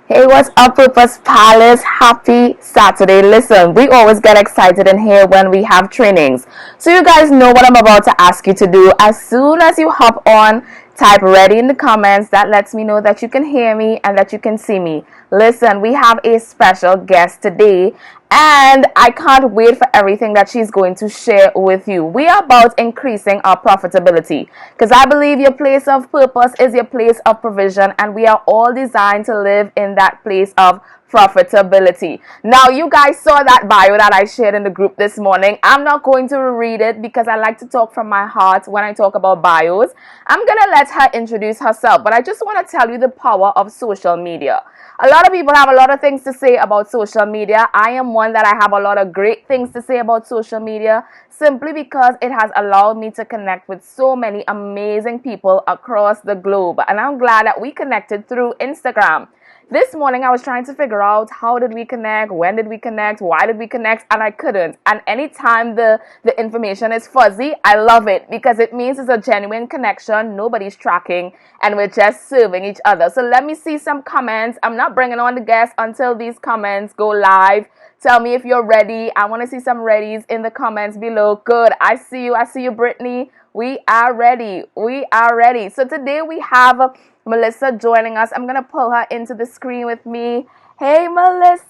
Hey, what's up, Purpose Palace? Happy Saturday. Listen, we always get excited in here when we have trainings. So, you guys know what I'm about to ask you to do. As soon as you hop on, type ready in the comments. That lets me know that you can hear me and that you can see me. Listen, we have a special guest today, and I can't wait for everything that she's going to share with you. We are about increasing our profitability because I believe your place of purpose is your place of provision, and we are all designed to live in that place of profitability. Now, you guys saw that bio that I shared in the group this morning. I'm not going to read it because I like to talk from my heart when I talk about bios. I'm going to let her introduce herself, but I just want to tell you the power of social media. A lot of people have a lot of things to say about social media. I am one that I have a lot of great things to say about social media simply because it has allowed me to connect with so many amazing people across the globe. And I'm glad that we connected through Instagram. This morning I was trying to figure out how did we connect, when did we connect, why did we connect, and I couldn't. And anytime the information is fuzzy, I love it because it means it's a genuine connection, nobody's tracking, and we're just serving each other. So let me see some comments. I'm not bringing on the guests until these comments go live. Tell me if you're ready. I want to see some readies in the comments below. Good. I see you. I see you, Brittany. We are ready. We are ready. So today we have Melissa joining us. I'm going to pull her into the screen with me. Hey, Melissa.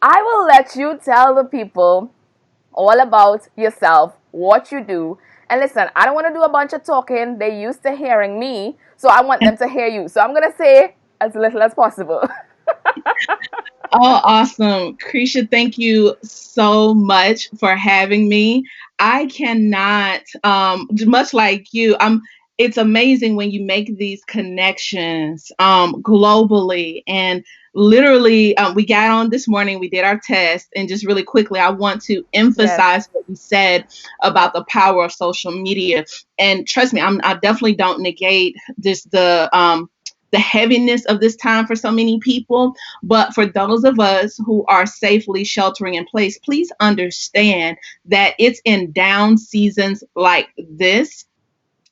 I will let you tell the people all about yourself, what you do. And listen, I don't want to do a bunch of talking. They're used to hearing me, so I want them to hear you. So I'm going to say as little as possible. Oh, awesome. Krisha, thank you so much for having me. I cannot, much like you, it's amazing when you make these connections globally. And literally, we got on this morning, we did our test, and just really quickly, I want to Yes. emphasize what you said about the power of social media. And trust me, I definitely don't negate this the heaviness of this time for so many people. But for those of us who are safely sheltering in place, please understand that it's in down seasons like this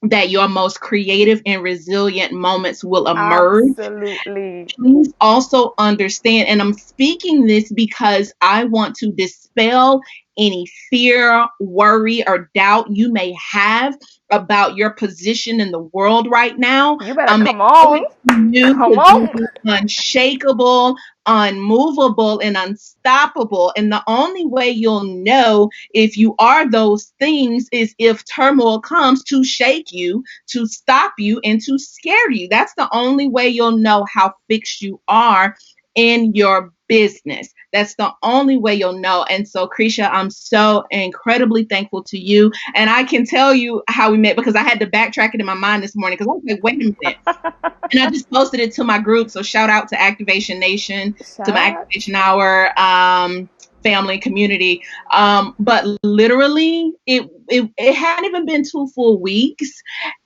that your most creative and resilient moments will emerge. Absolutely. Please also understand, and I'm speaking this because I want to dispel any fear, worry, or doubt you may have about your position in the world right now. You better I'm come on. encouraging you Come to on. be unshakable, unmovable, and unstoppable. And the only way you'll know if you are those things is if turmoil comes to shake you, to stop you, and to scare you. That's the only way you'll know how fixed you are in your business. That's the only way you'll know. And so, Krisha, I'm so incredibly thankful to you. And I can tell you how we met because I had to backtrack it in my mind this morning because I was like, wait a minute. And I just posted it to my group. So shout out to Activation Nation, to my Shut. Activation Hour family community. But literally, it hadn't even been 2 full weeks.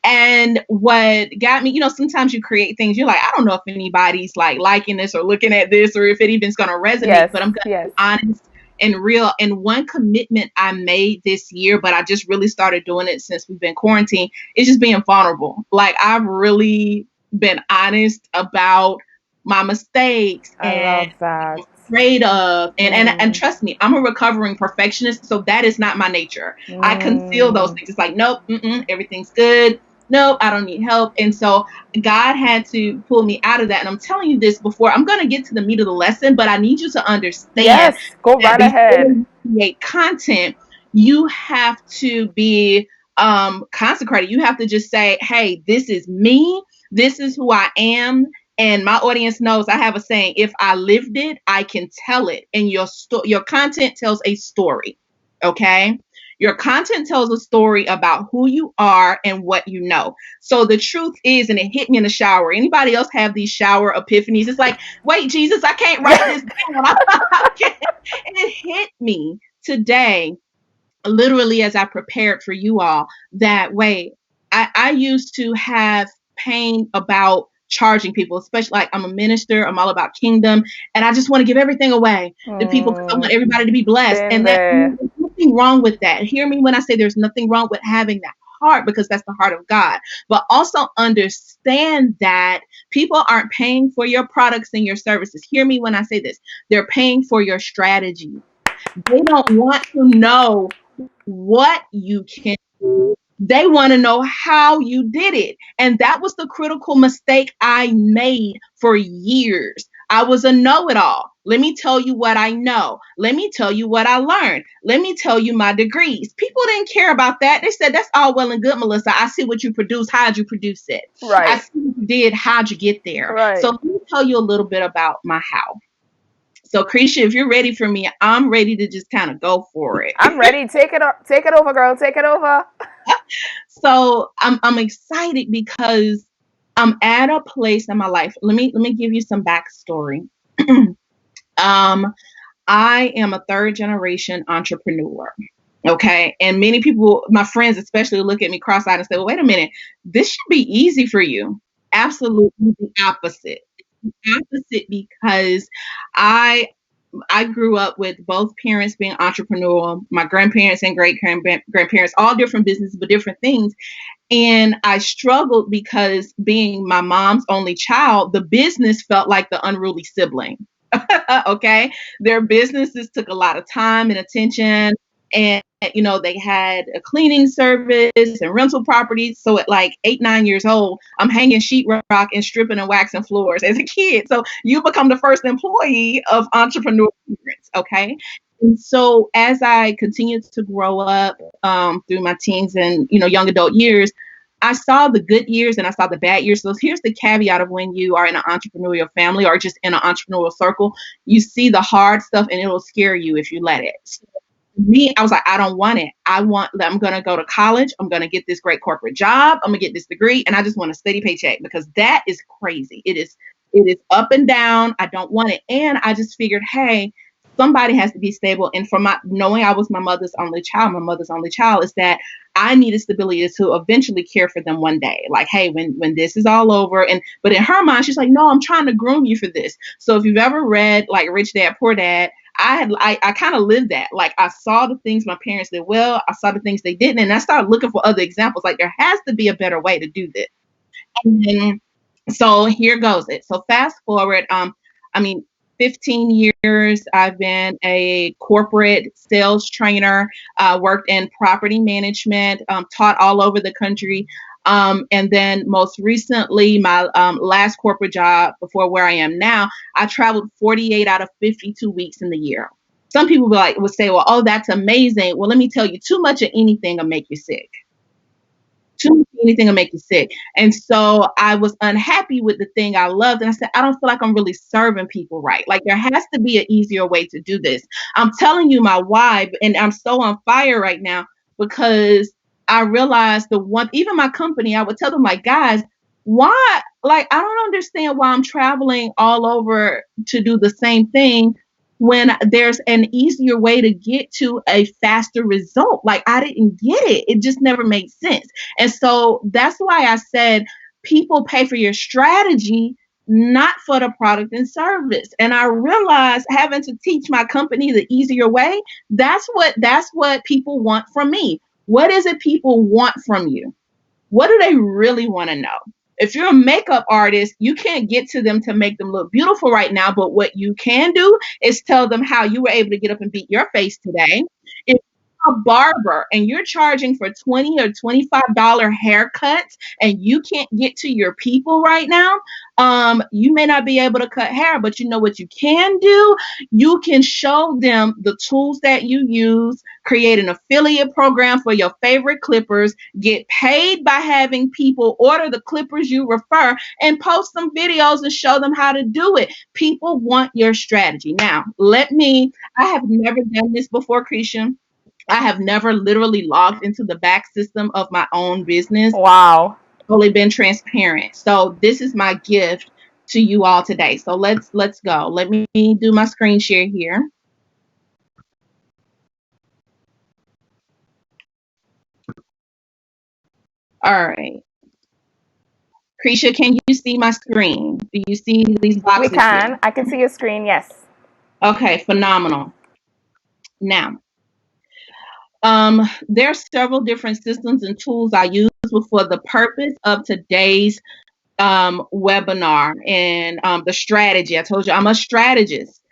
And what got me, sometimes you create things. You're like, I don't know if anybody's like liking this or looking at this, or if it even's going to resonate. Yes. But I'm going to Yes. be honest and real. And one commitment I made this year, but I just really started doing it since we've been quarantined, is just being vulnerable. Like I've really been honest about my mistakes I and love that. afraid of, and Mm. trust me, I'm a recovering perfectionist, so that is not my nature. I conceal those Mm. things. It's like, nope, everything's good. Nope, I don't need help. And so God had to pull me out of that. And I'm telling you this before I'm going to get to the meat of the lesson, but I need you to understand Yes. Go that right before ahead. you create content, you have to be consecrated. You have to just say, hey, this is me. This is who I am. And my audience knows I have a saying: if I lived it, I can tell it. And your content tells a story. Okay, your content tells a story about who you are and what you know. So the truth is, and it hit me in the shower. Anybody else have these shower epiphanies? It's like, wait, Jesus, I can't write this down. And it hit me today, literally as I prepared for you all, that wait, I used to have pain about charging people, especially like I'm a minister, I'm all about kingdom, and I just want to give everything away to people because I Mm. want everybody to be blessed. Been And that there. there's nothing wrong with that. Hear me when I say there's nothing wrong with having that heart because that's the heart of God. But also understand that people aren't paying for your products and your services. Hear me when I say this. They're paying for your strategy. They don't want to know what you can do. They want to know how you did it. And that was the critical mistake I made for years. I was a know it all. Let me tell you what I know. Let me tell you what I learned. Let me tell you my degrees. People didn't care about that. They said, that's all well and good, Melissa. I see what you produce. How'd you produce it? I Right. see what you did. How'd you get there? Right. So let me tell you a little bit about my how. So, Krisha, if you're ready for me, I'm ready to just kind of go for it. I'm ready. Take it over, girl. Take it over. So I'm excited because I'm at a place in my life. Let me give you some backstory. um, I am a third generation entrepreneur. Okay. And many people, my friends especially, look at me cross eyed and say, well, wait a minute, this should be easy for you. Absolutely the opposite. The opposite because I I grew up with both parents being entrepreneurial, my grandparents and great grandparents, all different businesses, but different things. And I struggled because being my mom's only child, the business felt like the unruly sibling. Okay. Their businesses took a lot of time and attention. And, they had a cleaning service and rental properties. So at like 8, 9 years old, I'm hanging sheetrock and stripping and waxing floors as a kid. So you become the first employee of entrepreneur parents. Okay. And so as I continued to grow up through my teens and, young adult years, I saw the good years and I saw the bad years. So here's the caveat of when you are in an entrepreneurial family or just in an entrepreneurial circle, you see the hard stuff and it'll scare you if you let it. So me, I was like, I don't want it. I'm going to go to college. I'm going to get this great corporate job. I'm going to get this degree and I just want a steady paycheck because that is crazy. It is up and down. I don't want it. And I just figured, hey, somebody has to be stable. And from knowing I was my mother's only child is that I needed stability to eventually care for them one day. Like, hey, when this is all over, but in her mind, she's like, no, I'm trying to groom you for this. So if you've ever read like Rich Dad Poor Dad, I kind of lived that. Like I saw the things my parents did well, I saw the things they didn't, and I started looking for other examples. Like there has to be a better way to do this. And then, so here goes it. So fast forward, I mean, 15 years, I've been a corporate sales trainer, worked in property management, taught all over the country. And then most recently, my last corporate job before where I am now, I traveled 48 out of 52 weeks in the year. Some people would say, well, oh, that's amazing. Well, let me tell you, too much of anything will make you sick. Too much of anything will make you sick. And so I was unhappy with the thing I loved. And I said, I don't feel like I'm really serving people right. Like there has to be an easier way to do this. I'm telling you my why, and I'm so on fire right now because I realized even my company, I would tell them like, guys, why? Like, I don't understand why I'm traveling all over to do the same thing when there's an easier way to get to a faster result. Like I didn't get it. It just never made sense. And so that's why I said people pay for your strategy, not for the product and service. And I realized having to teach my company the easier way, that's what people want from me. What is it people want from you? What do they really want to know? If you're a makeup artist, you can't get to them to make them look beautiful right now. But what you can do is tell them how you were able to get up and beat your face today. If you're a barber and you're charging for $20 or $25 haircuts and you can't get to your people right now, you may not be able to cut hair, but you know what you can do? You can show them the tools that you use, create an affiliate program for your favorite clippers, get paid by having people order the clippers you refer, and post some videos and show them how to do it. People want your strategy. Now, I have never done this before, Christian. I have never literally logged into the back system of my own business. Wow. Only been transparent. So this is my gift to you all today. So let's go. Let me do my screen share here. All right. Krisha, can you see my screen? Do you see these boxes We can. here? I can see your screen. Yes. Okay, phenomenal. Now, There are several different systems and tools I use, but for the purpose of today's webinar and the strategy. I told you I'm a strategist.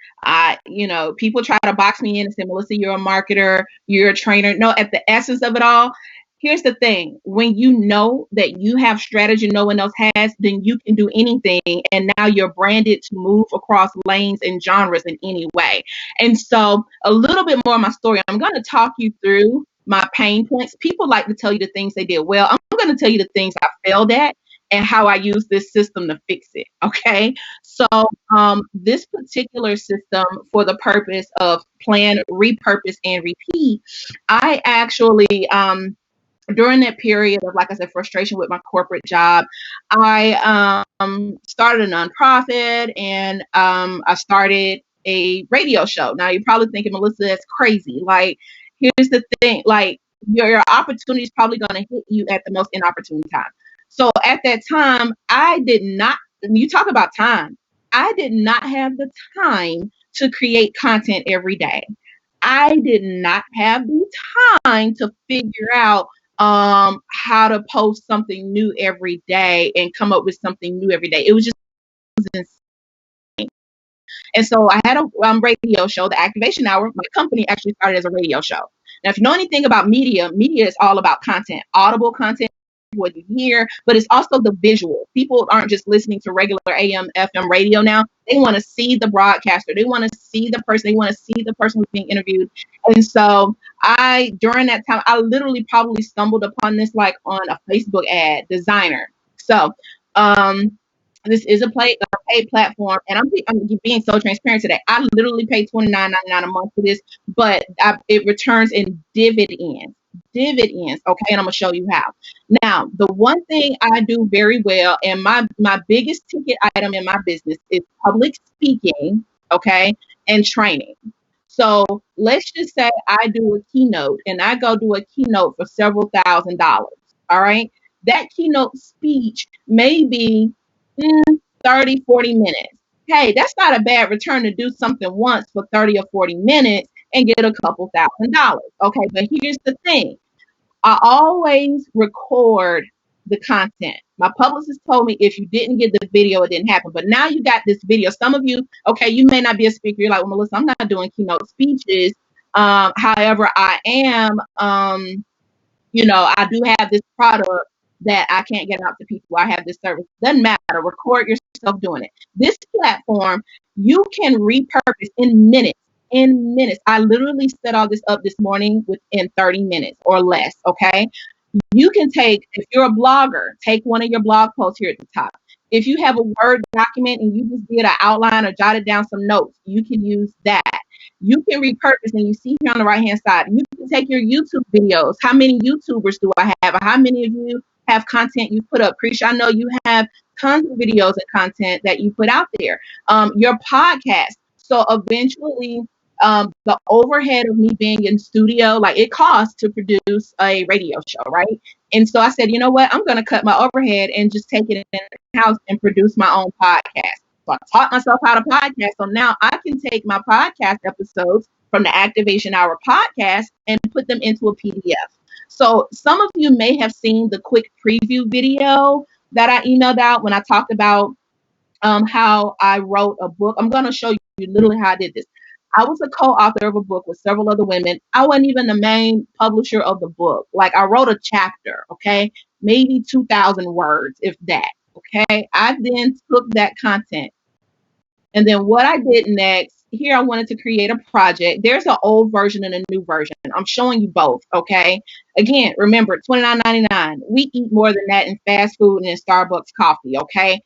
People try to box me in and say, Melissa, you're a marketer, you're a trainer. No, at the essence of it all, here's the thing. When you know that you have strategy no one else has, then you can do anything. And now you're branded to move across lanes and genres in any way. And so a little bit more of my story. I'm going to talk you through my pain points. People like to tell you the things they did well. I'm going to tell you the things I failed at and how I use this system to fix it. Okay. So, this particular system for the purpose of plan, repurpose, and repeat, I actually, during that period of, like I said, frustration with my corporate job, I started a nonprofit and I started a radio show. Now you're probably thinking, Melissa, that's crazy. Like, here's the thing, like your opportunity is probably going to hit you at the most inopportune time. So at that time, I did not, you talk about time, I did not have the time to create content every day. I did not have the time to figure out how to post something new every day and come up with something new every day. It was just insane. And so I had a radio show, the Activation Hour. My company actually started as a radio show. Now, if you know anything about media, media is all about content, audible content, what you hear, but it's also the visual. People aren't just listening to regular AM, FM radio now. They want to see the broadcaster. They want to see the person. They want to see the person who's being interviewed. And so during that time, I literally probably stumbled upon this like on a Facebook ad, designer. So, this is a paid platform, and I'm being so transparent today. I literally pay $29.99 a month for this, but it returns in dividends. Dividends, okay, and I'm gonna show you how. Now, the one thing I do very well, and my biggest ticket item in my business is public speaking, okay, and training. So let's just say I do a keynote, and I go do a keynote for several $1,000s. All right, that keynote speech may be 30, 40 minutes. Hey, that's not a bad return to do something once for 30 or 40 minutes and get a couple $1,000s. Okay, but here's the thing. I always record the content. My publicist told me if you didn't get the video, it didn't happen. But now you got this video. Some of you, okay, you may not be a speaker. You're like, well, Melissa, I'm not doing keynote speeches. However, I am, I do have this product that I can't get out to people. I have this service. Doesn't matter. Record yourself doing it. This platform, you can repurpose in minutes. In minutes. I literally set all this up this morning within 30 minutes or less. Okay. You can take, if you're a blogger, take one of your blog posts here at the top. If you have a Word document and you just did an outline or jotted down some notes, you can use that. You can repurpose, and you see here on the right hand side, you can take your YouTube videos. How many YouTubers do I have? How many of you have content you put up? Krisha, I know you have tons of videos and content that you put out there. Your podcast. So eventually, the overhead of me being in studio, like it costs to produce a radio show, right? And so I said, you know what? I'm going to cut my overhead and just take it in house and produce my own podcast. So I taught myself how to podcast. So now I can take my podcast episodes from the Activation Hour podcast and put them into a PDF. So some of you may have seen the quick preview video that I emailed out when I talked about how I wrote a book. I'm going to show you literally how I did this. I was a co-author of a book with several other women. I wasn't even the main publisher of the book. Like I wrote a chapter, okay, maybe 2,000 words, if that. Okay, I then took that content, and then what I did next. Here, I wanted to create a project. There's an old version and a new version. I'm showing you both. Okay. Again, remember $29.99. We eat more than that in fast food and in Starbucks coffee. Okay.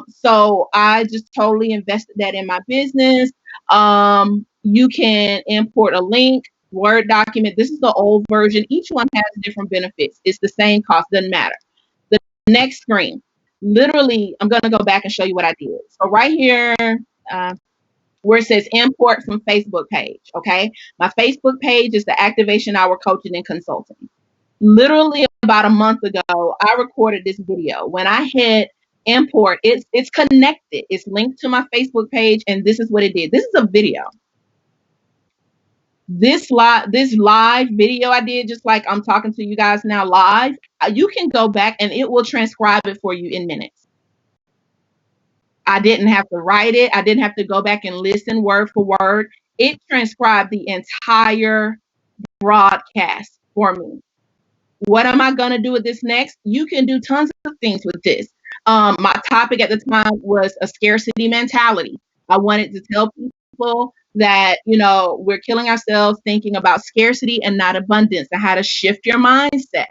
So I just totally invested that in my business. You can import a link, Word document. This is the old version. Each one has different benefits. It's the same cost, doesn't matter. The next screen, literally, I'm going to go back and show you what I did. So right here, where it says import from Facebook page. Okay. My Facebook page is the Activation Hour Coaching and Consulting. Literally about a month ago, I recorded this video. When I hit import, it's connected. It's linked to my Facebook page, and this is what it did. This is a video. This live video I did, just like I'm talking to you guys now live, you can go back and it will transcribe it for you in minutes. I didn't have to write it. I didn't have to go back and listen word for word. It transcribed the entire broadcast for me. What am I going to do with this next? You can do tons of things with this. My topic at the time was a scarcity mentality. I wanted to tell people that, we're killing ourselves thinking about scarcity and not abundance, and how to shift your mindset.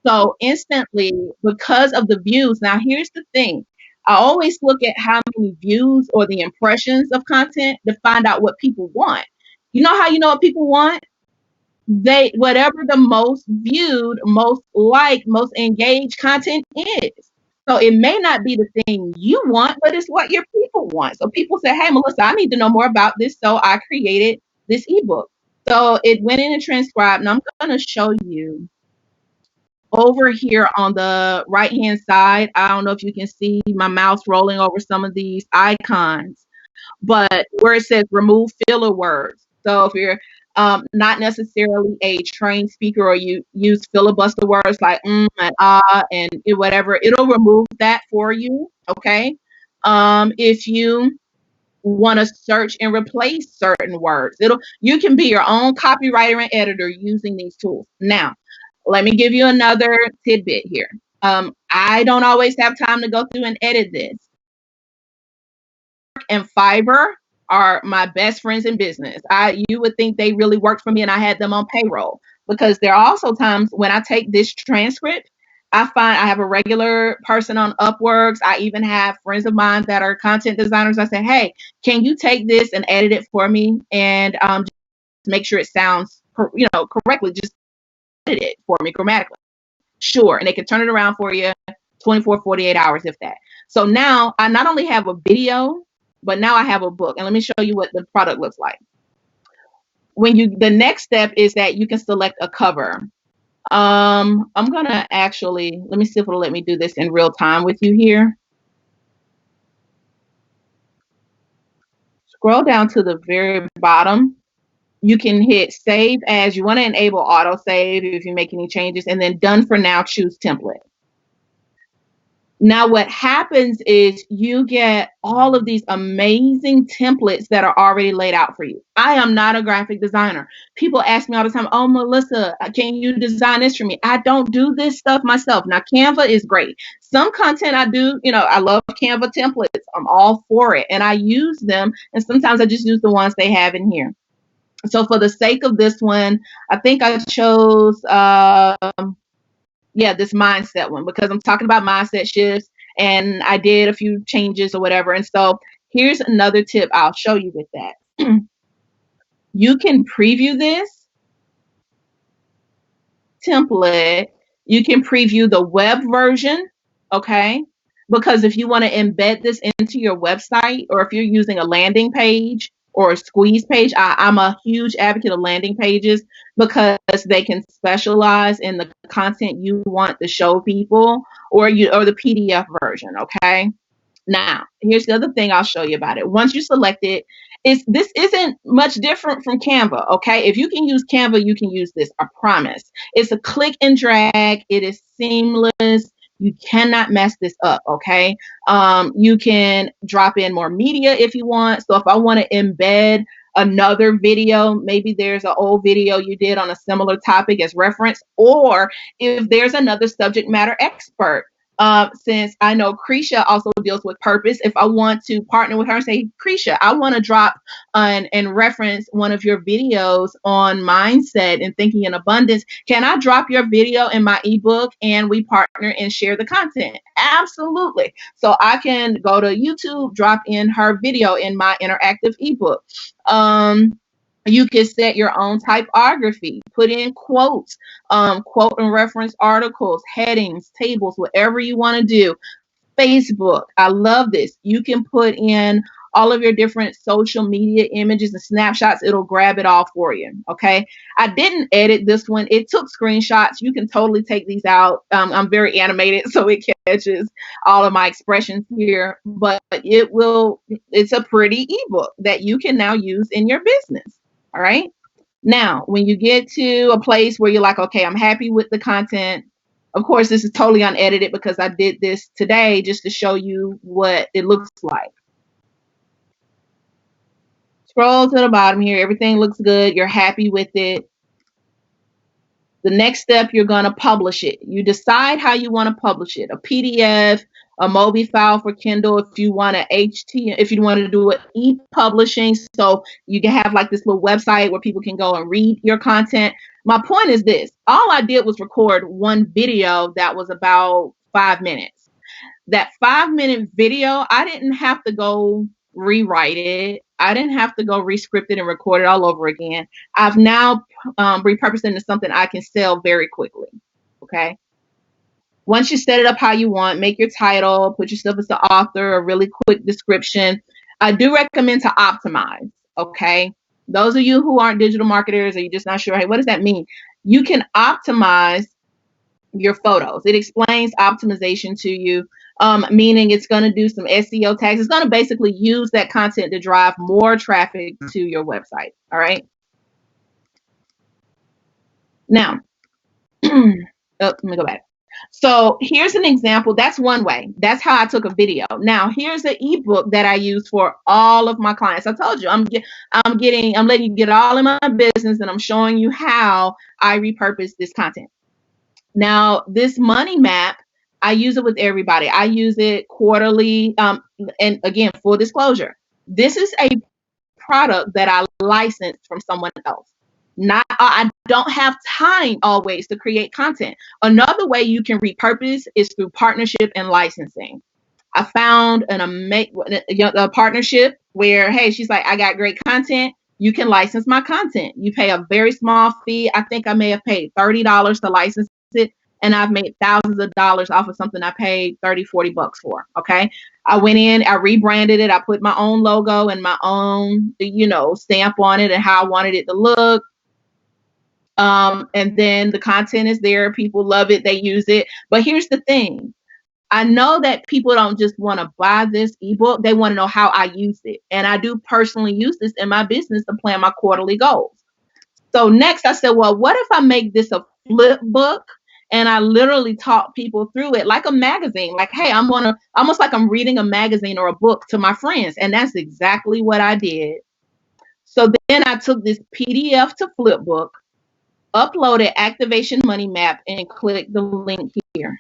So instantly, because of the views, now here's the thing. I always look at how many views or the impressions of content to find out what people want. You know how you know what people want? They whatever the most viewed, most liked, most engaged content is. So it may not be the thing you want, but it's what your people want. So people say, "Hey, Melissa, I need to know more about this." So I created this ebook. So it went in and transcribed, and I'm going to show you over here on the right hand side. I don't know if you can see my mouse rolling over some of these icons, but where it says remove filler words. So if you're not necessarily a trained speaker, or you use filibuster words like and and whatever, it'll remove that for you. Okay. If you want to search and replace certain words, you can be your own copywriter and editor using these tools. Now, let me give you another tidbit here. I don't always have time to go through and edit this. And Fiverr are my best friends in business. You would think they really worked for me and I had them on payroll, because there are also times when I take this transcript, I find I have a regular person on Upworks. I even have friends of mine that are content designers. I say, "Hey, can you take this and edit it for me and just make sure it sounds correctly? Just edit it for me grammatically." Sure. And they can turn it around for you 24, 48 hours, if that. So now I not only have a video, but now I have a book. And let me show you what the product looks like. The next step is that you can select a cover. I'm going to actually, let me see if it'll let me do this in real time with you here. Scroll down to the very bottom. You can hit save as. You want to enable auto save if you make any changes, and then done for now, choose template. Now, what happens is you get all of these amazing templates that are already laid out for you. I am not a graphic designer. People ask me all the time, "Oh, Melissa, can you design this for me?" I don't do this stuff myself. Now, Canva is great. Some content I do, I love Canva templates. I'm all for it. And I use them. And sometimes I just use the ones they have in here. So for the sake of this one, I think I chose this mindset one, because I'm talking about mindset shifts and I did a few changes or whatever. And so here's another tip I'll show you with that. You can preview this template. You can preview the web version. Okay. Because if you want to embed this into your website, or if you're using a landing page or a squeeze page, I'm a huge advocate of landing pages, because they can specialize in the content you want to show people, or the PDF version. Okay. Now, here's the other thing I'll show you about it. Once you select it, this isn't much different from Canva, okay? If you can use Canva, you can use this, I promise. It's a click and drag. It is seamless. You cannot mess this up, okay? You can drop in more media if you want. So if I want to embed another video, maybe there's an old video you did on a similar topic as reference, or if there's another subject matter expert. Since I know Krisha also deals with purpose, if I want to partner with her and say, "Krisha, I want to drop and reference one of your videos on mindset and thinking in abundance. Can I drop your video in my ebook and we partner and share the content?" Absolutely. So I can go to YouTube, drop in her video in my interactive ebook. You can set your own typography, put in quotes, quote and reference articles, headings, tables, whatever you want to do. Facebook, I love this. You can put in all of your different social media images and snapshots. It'll grab it all for you. Okay. I didn't edit this one. It took screenshots. You can totally take these out. I'm very animated, so it catches all of my expressions here, but it's a pretty ebook that you can now use in your business. All right. Now, when you get to a place where you're like, okay, I'm happy with the content. Of course, this is totally unedited because I did this today just to show you what it looks like. Scroll to the bottom here. Everything looks good. You're happy with it. The next step, you're going to publish it. You decide how you want to publish it. A PDF, a Mobi file for Kindle, if you want to if you want to do it e-publishing, so you can have like this little website where people can go and read your content. My point is this. All I did was record one video that was about 5 minutes. That 5-minute video, I didn't have to go rewrite it. I didn't have to go rescript it and record it all over again. I've now repurposed it into something I can sell very quickly. Okay. Once you set it up how you want, make your title, put yourself as the author, a really quick description. I do recommend to optimize. Okay. Those of you who aren't digital marketers or you're just not sure, hey, what does that mean? You can optimize your photos. It explains optimization to you, meaning it's going to do some SEO tags. It's going to basically use that content to drive more traffic to your website. All right. Now, let me go back. So here's an example. That's one way. That's how I took a video. Now here's an ebook that I use for all of my clients. I told you I'm letting you get all in my business, and I'm showing you how I repurpose this content. Now, this money map, I use it with everybody. I use it quarterly. And again, full disclosure, this is a product that I licensed from someone else. I don't have time always to create content. Another way you can repurpose is through partnership and licensing. I found a partnership where, hey, she's like, I got great content. You can license my content. You pay a very small fee. I think I may have paid $30 to license it, and I've made thousands of dollars off of something I paid 30, 40 bucks for. Okay. I went in, I rebranded it. I put my own logo and my own, stamp on it and how I wanted it to look. And then the content is there. People love it. They use it. But here's the thing. I know that people don't just want to buy this ebook. They want to know how I use it. And I do personally use this in my business to plan my quarterly goals. So next I said, well, what if I make this a flip book? And I literally talk people through it like a magazine. Like, hey, almost like I'm reading a magazine or a book to my friends. And that's exactly what I did. So then I took this PDF to Flipbook, uploaded Activation Money Map, and clicked the link here.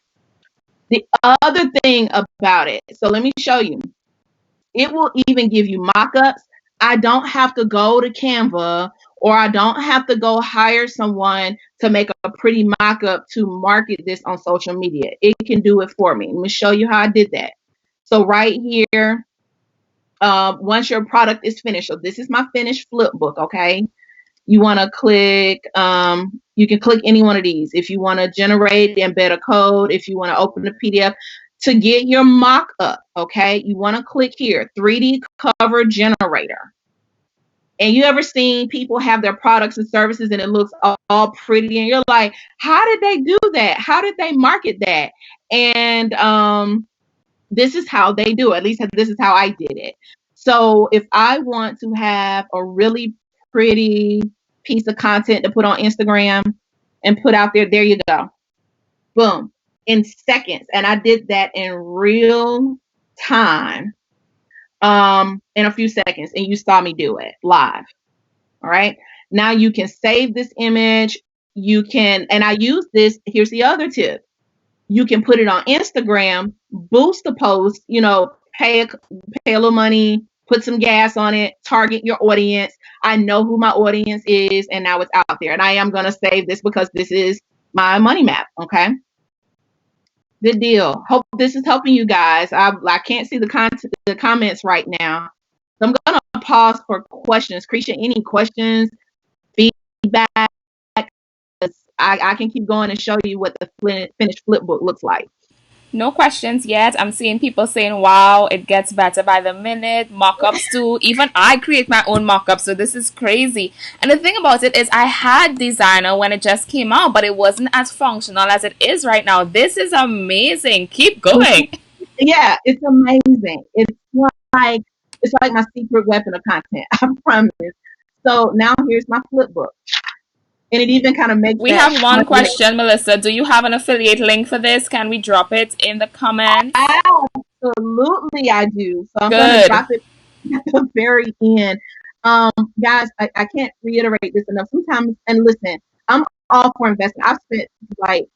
The other thing about it, so let me show you. It will even give you mock-ups. I don't have to go to Canva, or I don't have to go hire someone to make a pretty mock-up to market this on social media. It can do it for me. Let me show you how I did that. So right here, once your product is finished, so this is my finished flip book, okay? You want to click, you can click any one of these. If you want to generate, embed a code, if you want to open the PDF, to get your mock-up, okay, you want to click here, 3D cover generator. And you ever seen people have their products and services and it looks all pretty and you're like, how did they do that? How did they market that? And this is how they do it. At least this is how I did it. So if I want to have a really pretty piece of content to put on Instagram and put out there, there you go. Boom. In seconds. And I did that in real time. In a few seconds, and you saw me do it live. All right. Now you can save this image. You can, and I use this. Here's the other tip. You can put it on Instagram, boost the post, pay a little money, put some gas on it, target your audience. I know who my audience is, and now it's out there. And I am going to save this because this is my money map. Okay. Good deal. Hope this is helping you guys. I can't see the comments right now. So I'm going to pause for questions. Krisha, any questions, feedback? I can keep going and show you what the finished flip book looks like. No questions yet. I'm seeing people saying, wow, it gets better by the minute. Mock-ups too. Even I create my own mock-ups, so this is crazy. And the thing about it is I had Designer when it just came out, but it wasn't as functional as it is right now. This is amazing. Keep going. Yeah, it's amazing. It's like my secret weapon of content. I promise. So now here's my flip book. And it even kind of makes We that have one question, Melissa. Do you have an affiliate link for this? Can we drop it in the comments? absolutely I do. So I'm gonna Good. drop it at the very end. Guys, I can't reiterate this enough. Sometimes, and listen, I'm all for investment. I've spent like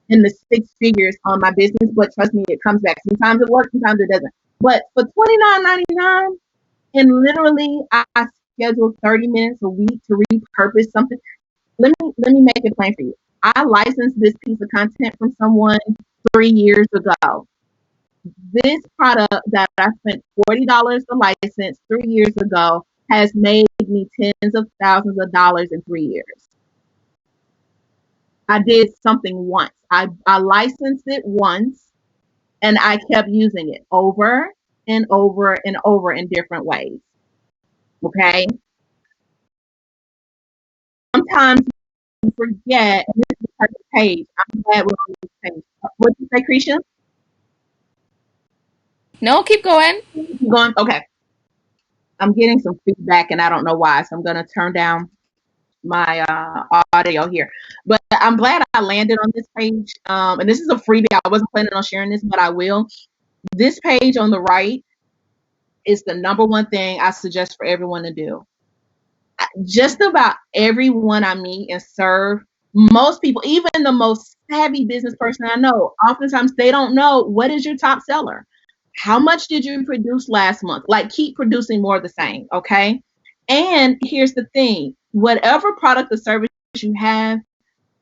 in the six figures on my business, but trust me, it comes back. Sometimes it works, sometimes it doesn't. But for $29.99, and literally I schedule 30 minutes a week to repurpose something. Let me make it plain for you. I licensed this piece of content from someone 3 years ago. This product that I spent $40 to license 3 years ago has made me tens of thousands of dollars in 3 years. I did something once. I licensed it once and I kept using it over and over and over in different ways. Okay. Sometimes you forget, and this is the perfect page. I'm glad we're on this page. What did you say, Krisha? No, keep going. Keep going. Okay. I'm getting some feedback and I don't know why. So I'm going to turn down my audio here. But I'm glad I landed on this page. And this is a freebie. I wasn't planning on sharing this, but I will. This page on the right is the number one thing I suggest for everyone to do. Just about everyone I meet and serve, most people, even the most savvy business person I know, oftentimes they don't know what is your top seller. How much did you produce last month? Like, keep producing more of the same, okay? And here's the thing, whatever product or service you have,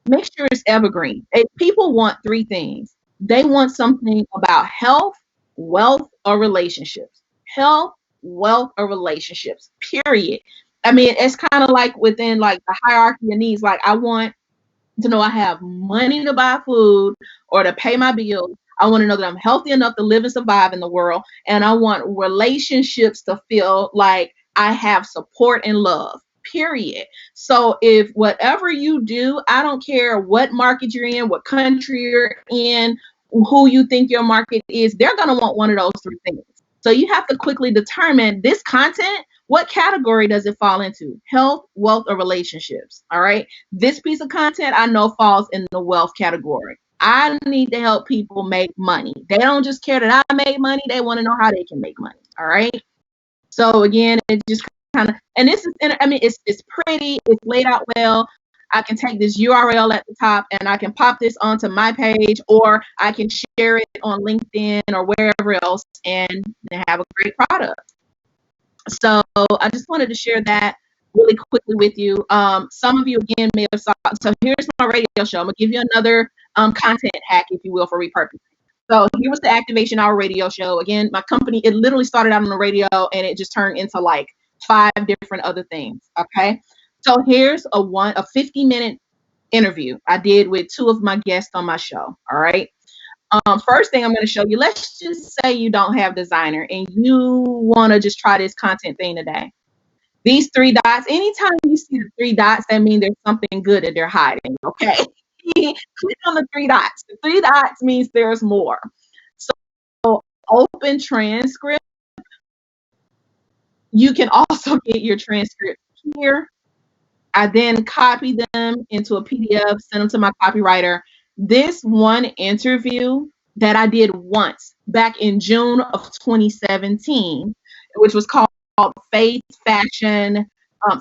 make sure it's evergreen. People want three things. They want something about health, wealth, or relationships. Health, wealth, or relationships. Period. I mean, it's kind of like within like the hierarchy of needs. Like, I want to know I have money to buy food or to pay my bills. I want to know that I'm healthy enough to live and survive in the world. And I want relationships to feel like I have support and love, period. So if whatever you do, I don't care what market you're in, what country you're in, who you think your market is, they're going to want one of those three things. So you have to quickly determine this content, what category does it fall into? Health, wealth, or relationships? All right. This piece of content I know falls in the wealth category. I need to help people make money. They don't just care that I made money, they want to know how they can make money. All right. So again, it just kind of, and this is, I mean, it's pretty, it's laid out well. I can take this URL at the top and I can pop this onto my page, or I can share it on LinkedIn or wherever else and have a great product. So I just wanted to share that really quickly with you. Some of you again may have saw. So here's my radio show. I'm gonna give you another content hack, if you will, for repurposing. So here was the Activation Hour radio show. Again, my company, it literally started out on the radio and it just turned into like 5 different other things. Okay. So here's a 50-minute interview I did with two of my guests on my show. All right. First thing I'm going to show you, let's just say you don't have designer and you want to just try this content thing today. These three dots, anytime you see the three dots, that means there's something good that they're hiding, okay? Click on the three dots. The three dots means there's more. So open transcript. You can also get your transcript here. I then copy them into a PDF, send them to my copywriter. This one interview that I did once back in June of 2017, which was called Faith, Fashion,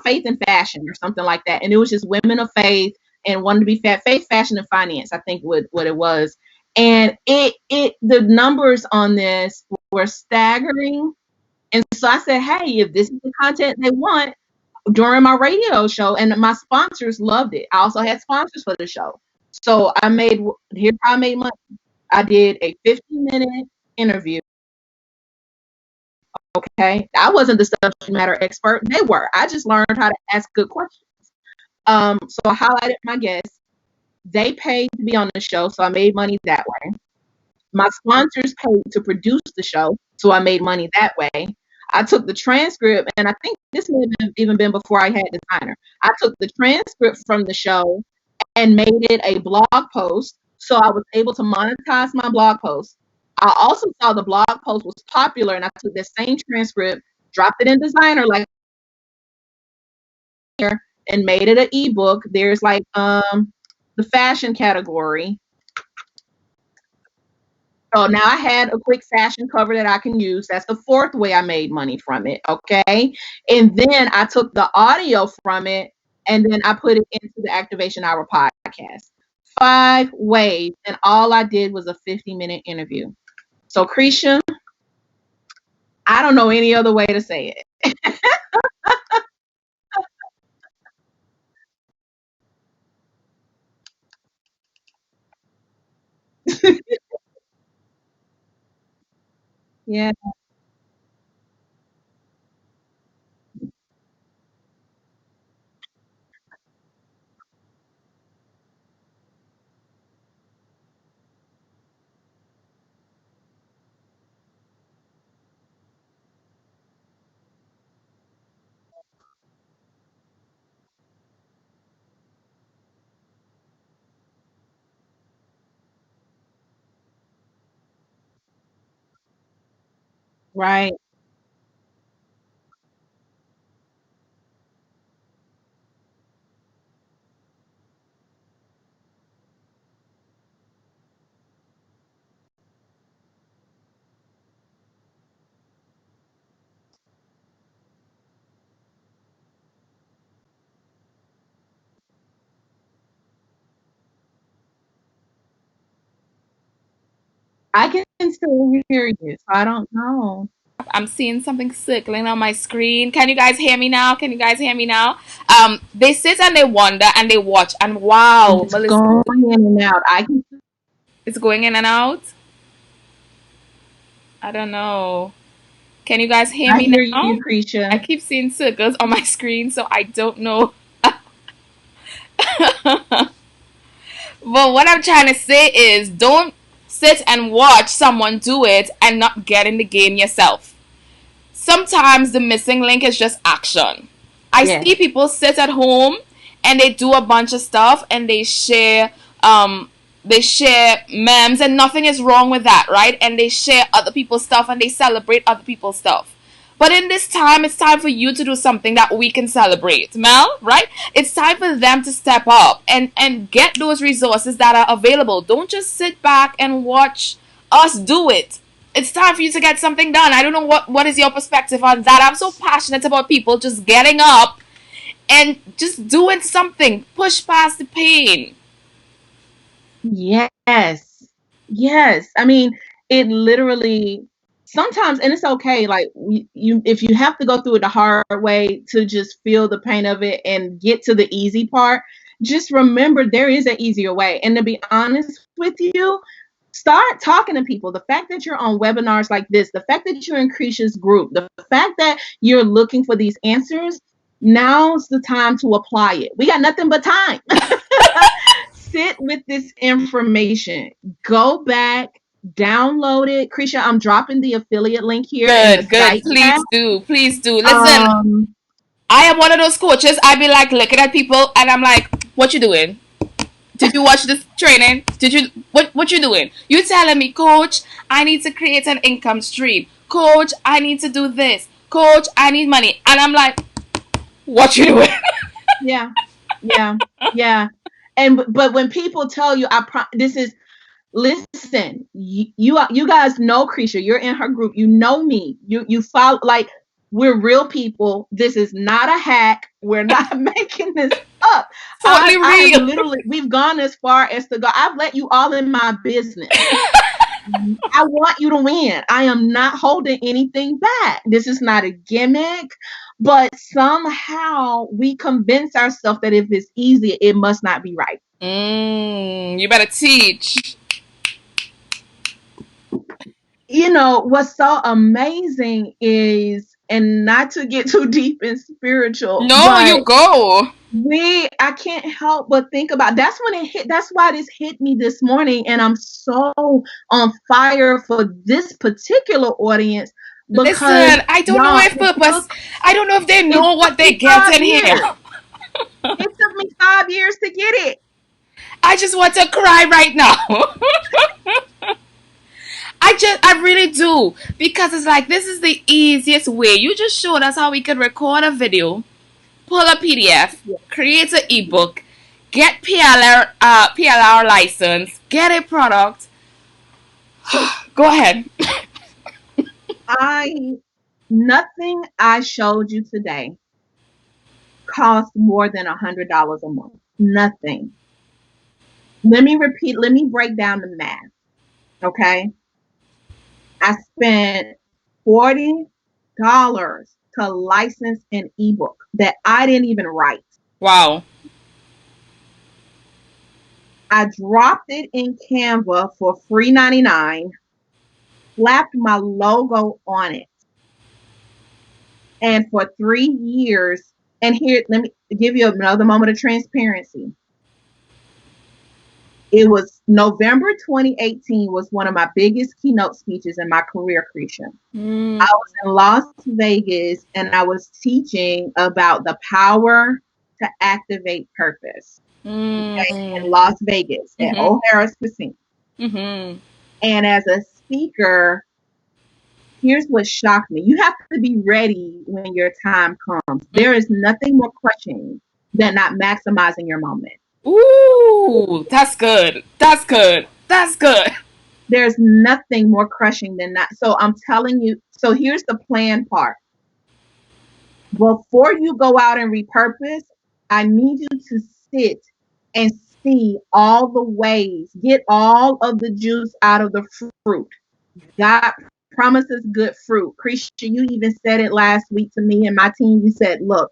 Faith and Fashion or something like that. And it was just women of faith and wanted to be faith, fashion, and finance, I think what it was. And the numbers on this were staggering. And so I said, hey, if this is the content they want, during my radio show, and my sponsors loved it. I also had sponsors for the show. So here's how I made money. I did a 50-minute interview. Okay. I wasn't the subject matter expert. They were. I just learned how to ask good questions. So I highlighted my guests. They paid to be on the show, so I made money that way. My sponsors paid to produce the show, so I made money that way. I took the transcript, and I think this may have even been before I had designer. I took the transcript from the show and made it a blog post, so I was able to monetize my blog post. I also saw the blog post was popular, and I took the same transcript, dropped it in designer like and made it an ebook. There's like the fashion category. So now I had a quick fashion cover that I can use. That's the fourth way I made money from it. Okay. And then I took the audio from it and then I put it into the Activation Hour podcast. 5 ways. And all I did was a 50-minute interview. So, Cretia, I don't know any other way to say it. Yeah. Right. I can still hear you. So I don't know. I'm seeing something circling on my screen. Can you guys hear me now? Can you guys hear me now? They sit and they wonder and they watch, and wow, It's Melissa, going in and out. I can it's going in and out. I don't know. Can you guys hear I me hear now? you, I Cretia. keep seeing circles on my screen, so I don't know. But what I'm trying to say is don't sit and watch someone do it and not get in the game yourself. Sometimes the missing link is just action. I Yes. see people sit at home and they do a bunch of stuff and they share memes, and nothing is wrong with that, right? And they share other people's stuff and they celebrate other people's stuff. But in this time, it's time for you to do something that we can celebrate, Mel, right? It's time for them to step up and get those resources that are available. Don't just sit back and watch us do it. It's time for you to get something done. I don't know what is your perspective on that. I'm so passionate about people just getting up and just doing something. Push past the pain. Yes. Yes. I mean, it literally sometimes, and it's okay. Like you, if you have to go through it the hard way to just feel the pain of it and get to the easy part, just remember there is an easier way. And to be honest with you, start talking to people. The fact that you're on webinars like this, the fact that you're in Krisha's group, the fact that you're looking for these answers, now's the time to apply it. We got nothing but time. Sit with this information. Go back, download it. Krisha, I'm dropping the affiliate link here in the Good, good. site chat. Please do. Please do. Listen, Um, I am one of those coaches. I be like looking at people and I'm like, what you doing? Did you watch this training? Did you what you doing? You telling me, coach, I need to create an income stream. Coach, I need to do this. Coach, I need money. And I'm like, what you doing? yeah, yeah, yeah. And but when people tell you, this is listen. You guys know Krisha. You're in her group. You know me. You follow like we're real people. This is not a hack. We're not making this up. Totally I have real. literally we've gone as far as to go. I've let you all in my business. I want you to win. I am not holding anything back. This is not a gimmick, but somehow we convince ourselves that if it's easy, it must not be right. You better teach. You know, what's so amazing is, and not to get too deep and spiritual, No, but you go. I can't help but think about that's when it hit. That's why this hit me this morning, and I'm so on fire for this particular audience because Listen, I don't know y'all, if purpose. I don't know if they it know what took they me get in 5 years. here. It took me 5 years to get it. I just want to cry right now. I really do, because it's like this is the easiest way. You just showed us how we could record a video, pull a PDF, Yeah. create an ebook, get PLR license, get a product. Go ahead. Nothing I showed you today cost more than $100 a month. Nothing. Let me break down the math. Okay. I spent $40 to license an ebook that I didn't even write. Wow. I dropped it in Canva for free 99, slapped my logo on it. And for 3 years, and here, let me give you another moment of transparency. It was November 2018 was one of my biggest keynote speeches in my career, Krisha. I was in Las Vegas and I was teaching about the power to activate purpose. Okay, in Las Vegas at O'Hara's Casino. Mm-hmm. And as a speaker, here's what shocked me. You have to be ready when your time comes. There is nothing more crushing than not maximizing your moment. Ooh, that's good. That's good. That's good. There's nothing more crushing than that. So I'm telling you, so here's the plan part. Before you go out and repurpose, I need you to sit and see all the ways, get all of the juice out of the fruit. God promises good fruit. Krisha, you even said it last week to me and my team. You said, look,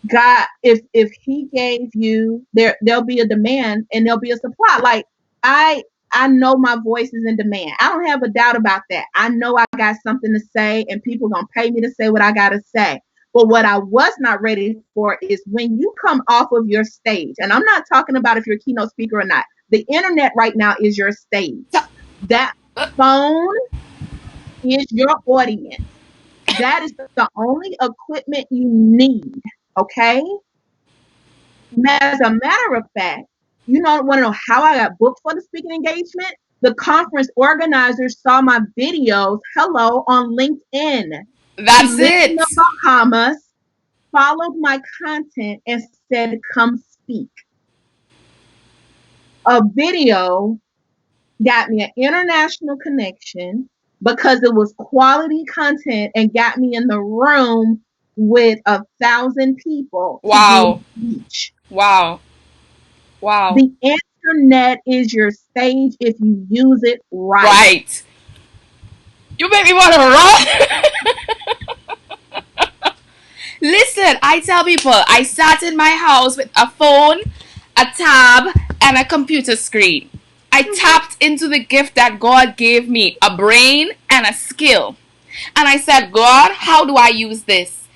God, if he gave you, there'll be a demand and there'll be a supply. Like I know my voice is in demand. I don't have a doubt about that. I know I got something to say and people gonna pay me to say what I gotta say. But what I was not ready for is when you come off of your stage, and I'm not talking about if you're a keynote speaker or not. The internet right now is your stage. That phone is your audience. That is the only equipment you need. Okay. As a matter of fact, you don't want to know how I got booked for the speaking engagement? The conference organizers saw my videos, hello, on LinkedIn. That's it. Bahamas, followed my content and said, come speak. A video got me an international connection because it was quality content and got me in the room with 1,000 people. Wow. Wow. Wow. The internet is your stage if you use it right. Right. You make me want to run. Listen, I tell people, I sat in my house with a phone, a tab, and a computer screen. I tapped into the gift that God gave me, a brain and a skill. And I said, God, how do I use this?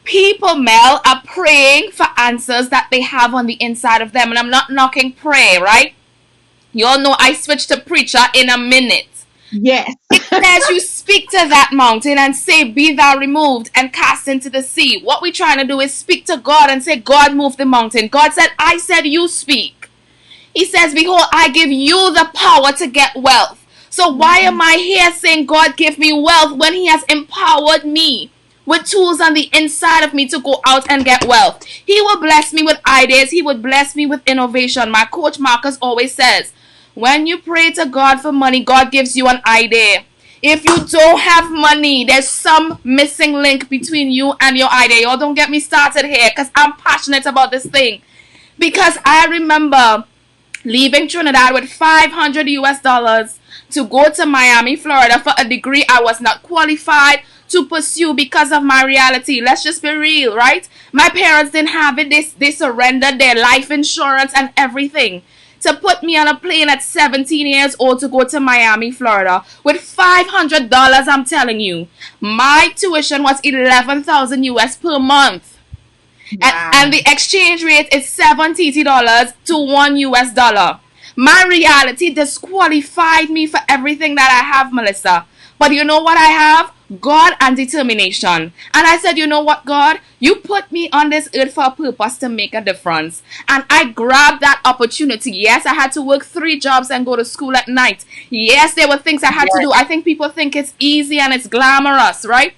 People, Mel, are praying for answers that they have on the inside of them. And I'm not knocking prayer, right? You all know I switched to preacher in a minute. Yes. It says you speak to that mountain and say, be thou removed and cast into the sea. What we're trying to do is speak to God and say, God, move the mountain. God said, I said you speak. He says, behold, I give you the power to get wealth. So why am I here saying God give me wealth when he has empowered me with tools on the inside of me to go out and get wealth? He will bless me with ideas. He would bless me with innovation. My coach Marcus always says, when you pray to God for money, God gives you an idea. If you don't have money, there's some missing link between you and your idea. Y'all don't get me started here because I'm passionate about this thing. Because I remember leaving Trinidad with $500 to go to Miami, Florida for a degree I was not qualified to pursue because of my reality. Let's just be real, right? My parents didn't have it. They surrendered their life insurance and everything to put me on a plane at 17 years old to go to Miami, Florida with $500. I'm telling you, my tuition was 11,000 US per month. Wow. And the exchange rate is $70 to $1 US. My reality disqualified me for everything that I have, Melissa. But you know what I have? God and determination. And I said, you know what, God? You put me on this earth for a purpose to make a difference. And I grabbed that opportunity. Yes, I had to work 3 jobs and go to school at night. Yes, there were things I had to do. I think people think it's easy and it's glamorous, right?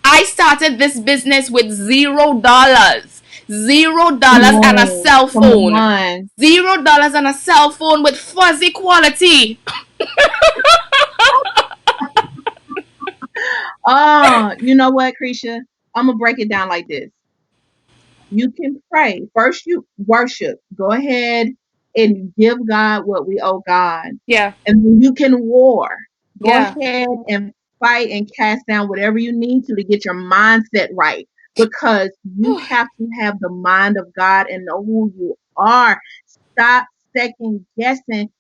I started this business with $0. $0 and a No, cell come phone. on. $0 and a cell phone with fuzzy quality. Oh, you know what, Krisha? I'm gonna break it down like this. You can pray. First, you worship. Go ahead and give God what we owe God. Yeah, And then you can war. Go yeah. ahead and fight and cast down whatever you need to get your mindset right. Because you have to have the mind of God and know who you are. Stop second guessing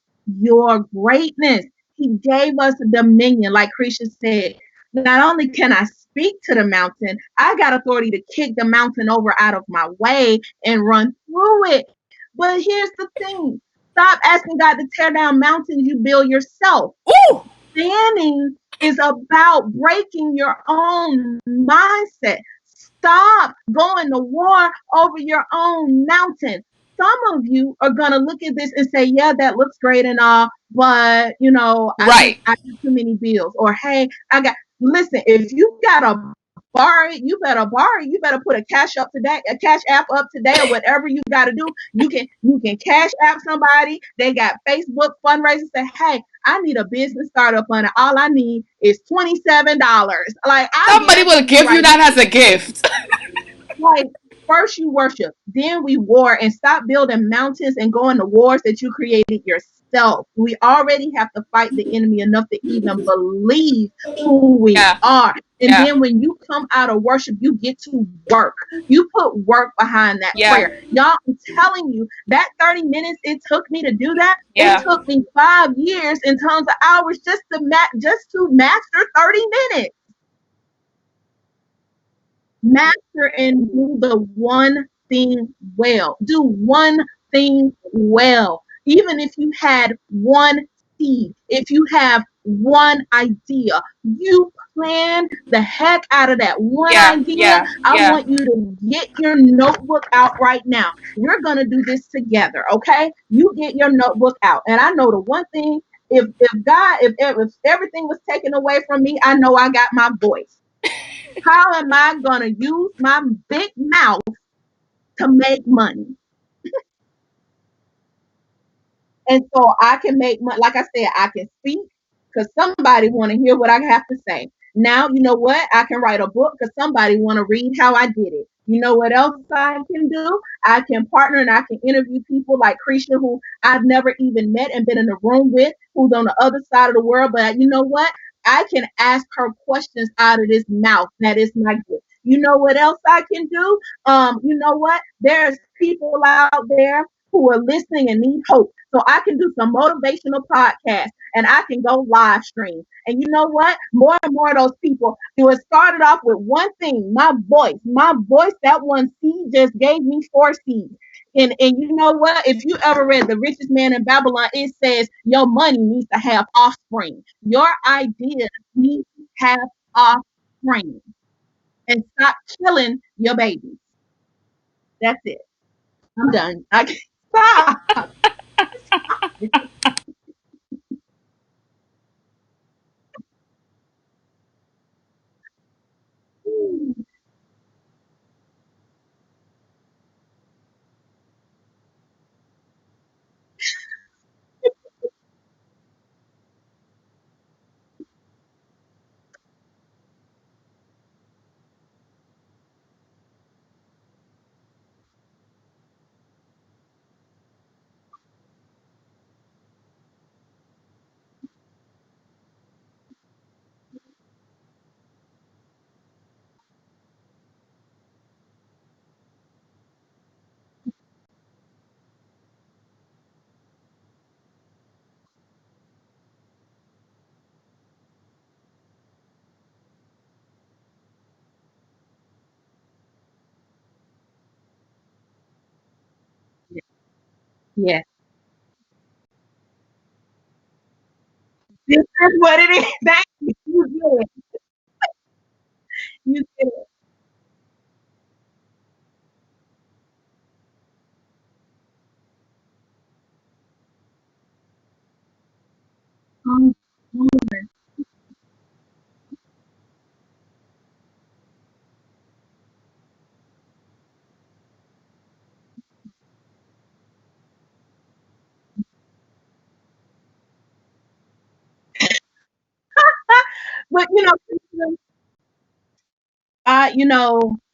your greatness. He gave us dominion, like Krisha said. Not only can I speak to the mountain, I got authority to kick the mountain over out of my way and run through it. But here's the thing, stop asking God to tear down mountains you build yourself. Ooh, Standing is about breaking your own mindset. Stop going to war over your own mountain. Some of you are gonna look at this and say, "Yeah, that looks great and all, but right. I got too many bills." Or, "Hey, I got." Listen, if you got a borrow it, you better borrow it. You better put a cash up today, a cash app up today, or whatever you got to do. You can cash app somebody. They got Facebook fundraisers. Say, hey, I need a business startup fund. All I need is $27. Like, I'll give Somebody that to will you give you right that now. as a gift. Like, first you worship, then we war, and stop building mountains and going to wars that you created yourself. We already have to fight the enemy enough to even believe who we Yeah, are. And yeah, then when you come out of worship, you get to work. You put work behind that yeah, prayer. Y'all, I'm telling you, that 30 minutes it took me to do that, it yeah. took me 5 years in tons of hours just to master 30 minutes. Master and do the one thing well. Do one thing well. Even if you had one seed, if you have one idea, you plan the heck out of that one Yeah, idea. yeah, I yeah. want you to get your notebook out right now. We're going to do this together, okay? You get your notebook out. And I know the one thing, if everything was taken away from me, I know I got my voice. How am I going to use my big mouth to make money? And so I can make money. Like I said, I can speak because somebody want to hear what I have to say. Now, you know what? I can write a book because somebody want to read how I did it. You know what else I can do? I can partner and I can interview people like Krisha, who I've never even met and been in a room with, who's on the other side of the world. But you know what? I can ask her questions out of this mouth. That is my gift. You know what else I can do? You know what? There's people out there who are listening and need hope. So I can do some motivational podcasts and I can go live stream. And you know what? More and more of those people, it started off with one thing, my voice. My voice, that one seed just gave me 4 seeds. And you know what? If you ever read The Richest Man in Babylon, it says your money needs to have offspring. Your ideas need to have offspring. And stop killing your babies. That's it. I'm done. I can't stop. Yes. This is what it is. Thank you. You did it. You did it. Mm, mm. But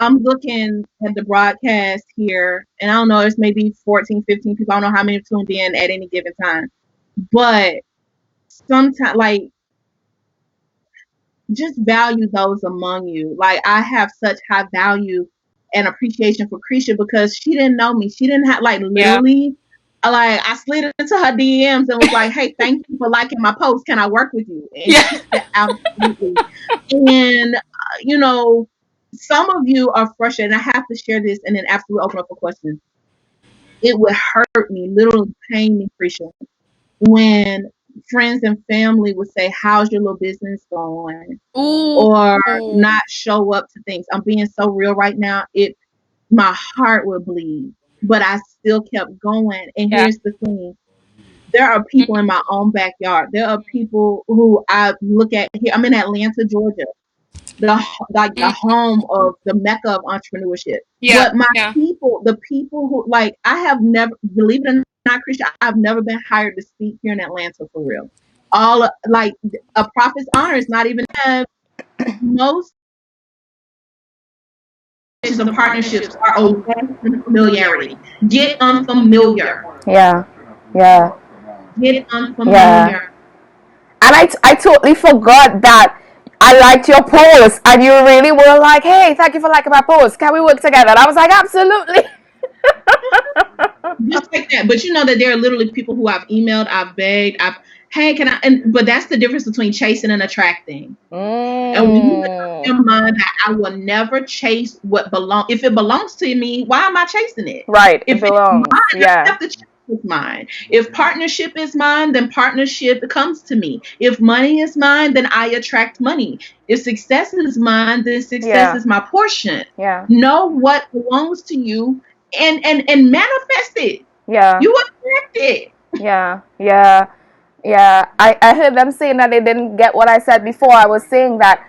I'm looking at the broadcast here, and I don't know, it's maybe 14, 15 people. I don't know how many tuned in at any given time. But sometimes, like, just value those among you. Like, I have such high value and appreciation for Krisha because she didn't know me. She didn't have, like, literally, like, I slid into her DMs and was like, hey, thank you for liking my post. Can I work with you? And Yeah. she said, absolutely. And, some of you are frustrated. And I have to share this and then absolutely open up for questions. It would hurt me, literally pain me, Krisha, when friends and family would say, how's your little business going? Ooh. Or not show up to things. I'm being so real right now. My heart would bleed, but I still kept going. And Yeah. here's the thing. There are people in my own backyard. There are people who I look at here. I'm in Atlanta, Georgia, the home of the mecca of entrepreneurship. Yeah. But my Yeah. people, the people who, like, I have never, believe it or not, Christian, I've never been hired to speak here in Atlanta for real. All, like, a prophet's honor is not even most of partnerships are away from familiarity. Get unfamiliar. Yeah. Yeah. Get Yeah. unfamiliar. And I totally forgot that I liked your post, and you really were like, hey, thank you for liking my post. Can we work together? And I was like, absolutely. Just like that. But you know that there are literally people who I've emailed, I've begged, hey, can I? But that's the difference between chasing and attracting. And when you make up your mind that I will never chase what belongs, if it belongs to me, why am I chasing it? Right. If It belongs. it's mine, I Yeah. have to chase it's mine. If partnership is mine, then partnership comes to me. If money is mine, then I attract money. If success is mine, then success is my portion. Yeah. Know what belongs to you and manifest it. Yeah. You attract it. Yeah. Yeah. Yeah. I heard them saying that they didn't get what I said before. I was saying that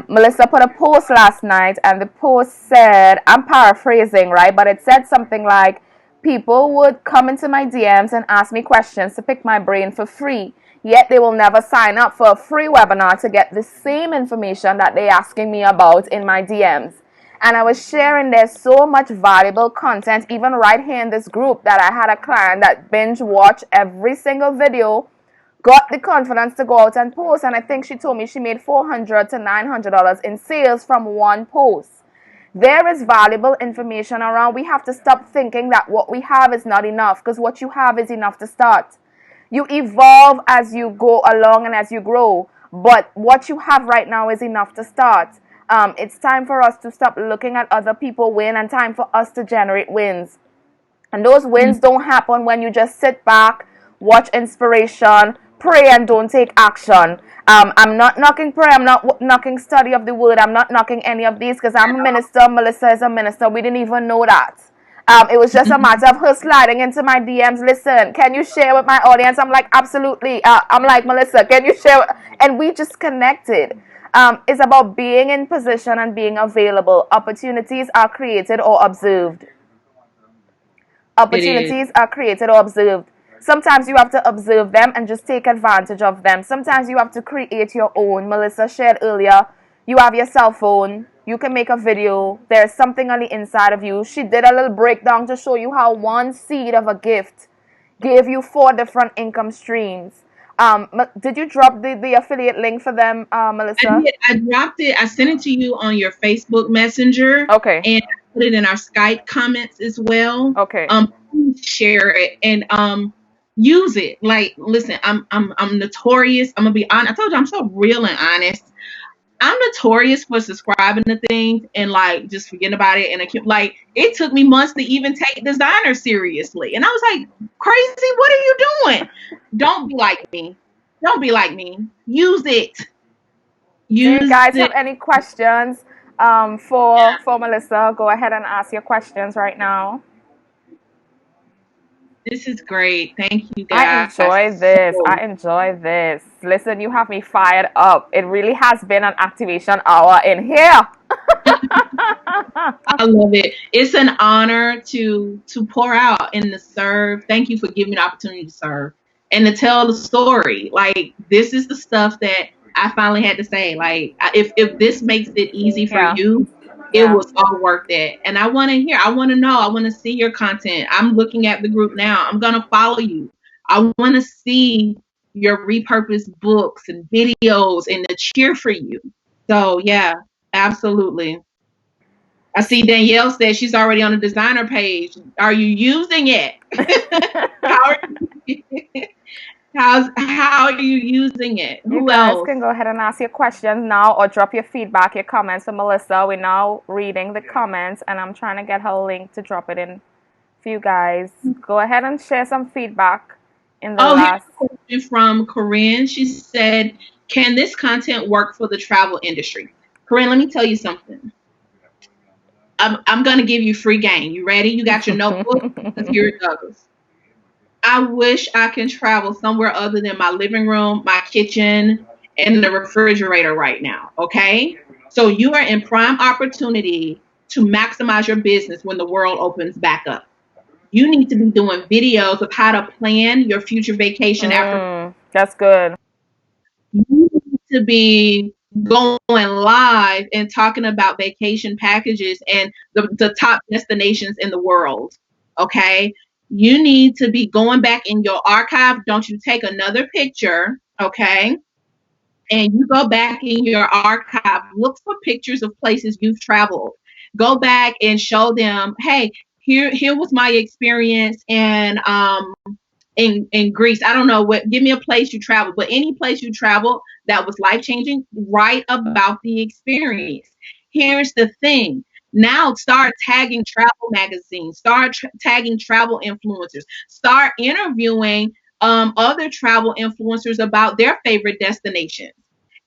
Melissa put a post last night, and the post said, I'm paraphrasing, right? But it said something like, people would come into my DMs and ask me questions to pick my brain for free, yet they will never sign up for a free webinar to get the same information that they're asking me about in my DMs. And I was sharing there's so much valuable content, even right here in this group, that I had a client that binge watched every single video, got the confidence to go out and post, and I think she told me she made $400 to $900 in sales from one post. There is valuable information around. We have to stop thinking that what we have is not enough, because what you have is enough to start. You evolve as you go along and as you grow, but what you have right now is enough to start. It's time for us to stop looking at other people win, and time for us to generate wins. And those wins don't happen when you just sit back, watch inspiration, pray, and don't take action. I'm not knocking prayer. I'm not knocking study of the word. I'm not knocking any of these, because I'm a minister. Melissa is a minister. We didn't even know that. It was just a matter of her sliding into my DMs. Listen, can you share with my audience? I'm like, absolutely. I'm like, Melissa, can you share? And we just connected. It's about being in position and being available. Opportunities are created or observed. Opportunities are created or observed. Sometimes you have to observe them and just take advantage of them. Sometimes you have to create your own. Melissa shared earlier, you have your cell phone, you can make a video, there's something on the inside of you. She did a little breakdown to show you how one seed of a gift gave you 4 different income streams. Did you drop the affiliate link for them, Melissa? I did. I dropped it. I sent it to you on your Facebook Messenger. Okay. And I put it in our Skype comments as well. Okay. Please share it and use it. Like, listen, I'm notorious. I'm gonna be honest. I told you I'm so real and honest. I'm notorious for subscribing to things and, like, just forgetting about it. And it took me months to even take designer seriously. And I was like, crazy, what are you doing? Don't be like me. Don't be like me. Use it. Do you guys have any questions for Melissa? Go ahead and ask your questions right now. This is great. Thank you, guys. I enjoy this. Listen, you have me fired up. It really has been an activation hour in here. I love it. It's an honor to pour out and to serve. Thank you for giving me the opportunity to serve and to tell the story. Like, this is the stuff that I finally had to say, like, if this makes it easy for Yeah. you, it Yeah. was all worth it. And I want to hear, I want to know, I want to see your content. I'm looking at the group now. I'm gonna follow you. I want to see your repurposed books and videos and to cheer for you. So yeah, absolutely. I see Danielle says she's already on the designer page. Are you using it? How are you, how are you using it? You Who guys else? can go ahead and ask your questions now or drop your feedback, your comments to Melissa. We're now reading the comments and I'm trying to get her link to drop it in for you guys. Go ahead and share some feedback in the Oh, here's last. a question from Corinne. She said, "Can this content work for the travel industry?" Corinne, let me tell you something. I'm going to give you free game. You ready? You got your notebook? Because here it goes. I wish I can travel somewhere other than my living room, my kitchen, and the refrigerator right now. Okay? So you are in prime opportunity to maximize your business when the world opens back up. You need to be doing videos of how to plan your future vacation after. That's good. You need to be going live and talking about vacation packages and the top destinations in the world. Okay. You need to be going back in your archive. Don't you take another picture. Okay. And you go back in your archive, look for pictures of places you've traveled. Go back and show them, hey, here was my experience in Greece. I don't know what, give me a place you traveled, but any place you traveled that was life changing, write about the experience. Here's the thing. Now start tagging travel magazines, start tagging travel influencers, start interviewing other travel influencers about their favorite destinations.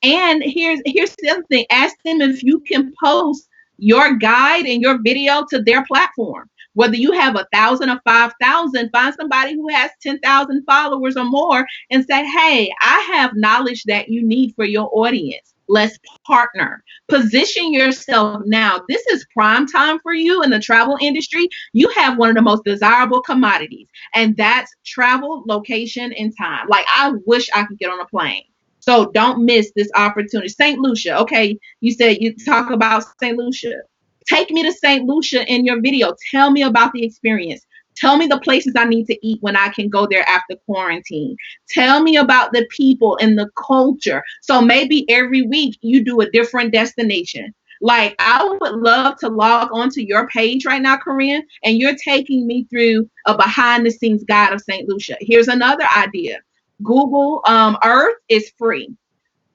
And here's the other thing. Ask them if you can post your guide and your video to their platform. Whether you have 1,000 or 5,000, find somebody who has 10,000 followers or more and say, hey, I have knowledge that you need for your audience. Let's partner. Position yourself now. This is prime time for you in the travel industry. You have one of the most desirable commodities, and that's travel, location, and time. Like, I wish I could get on a plane. So don't miss this opportunity. St. Lucia, okay, you said you talk about St. Lucia. Take me to St. Lucia in your video. Tell me about the experience. Tell me the places I need to eat when I can go there after quarantine. Tell me about the people and the culture. So maybe every week you do a different destination. Like, I would love to log onto your page right now, Corinne, and you're taking me through a behind the scenes guide of St. Lucia. Here's another idea. Google Earth is free.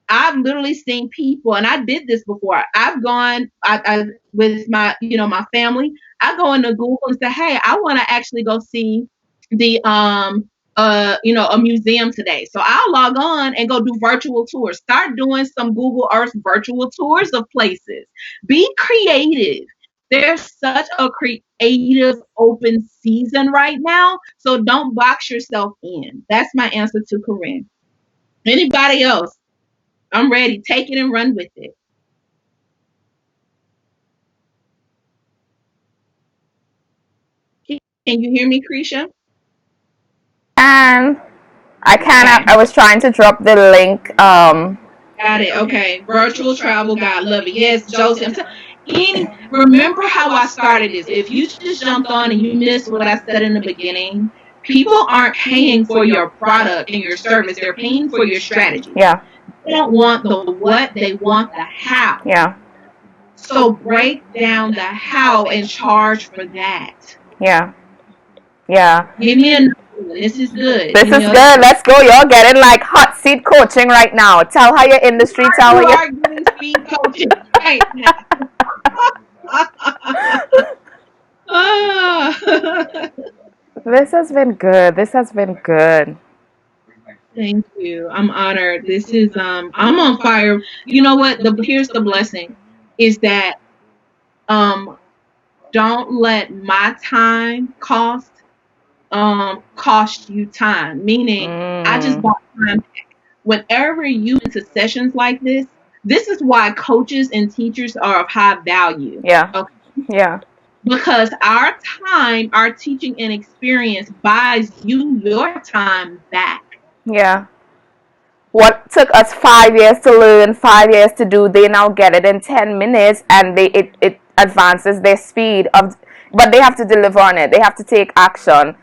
I've literally seen people, and I did this before. I've gone I with my, my family. I go into Google and say, hey, I want to actually go see the a museum today. So I'll log on and go do virtual tours. Start doing some Google Earth virtual tours of places. Be creative. There's such a creative open season right now. So don't box yourself in. That's my answer to Corinne. Anybody else? I'm ready. Take it and run with it. Can you hear me, Krisha? And Okay. I was trying to drop the link. Got it. Okay. Virtual travel guide. Love it. Yes, Josie. Remember how I started this. If you just jumped on and you missed what I said in the beginning, people aren't paying for your product and your service. They're paying for your strategy. Yeah. They don't want the what, they want the how. Yeah. So break down the how and charge for that. Yeah. Yeah. Give me another one. This is good. This is good. Let's go. You're getting like hot seat coaching right now. Tell how your industry, tell You how are getting speed coaching right now. This has been good. This has been good. Thank you. I'm honored. This is I'm on fire. You know what? Here's the blessing is that don't let my time cost you time. Meaning I just bought time back. Whenever you into sessions like this is why coaches and teachers are of high value. Yeah. Okay? Yeah. Because our time, our teaching and experience buys you your time back. Yeah. what took us 5 years to learn, 5 years to do, they now get it in 10 minutes, and it advances their speed of, but they have to deliver on it. They have to take action.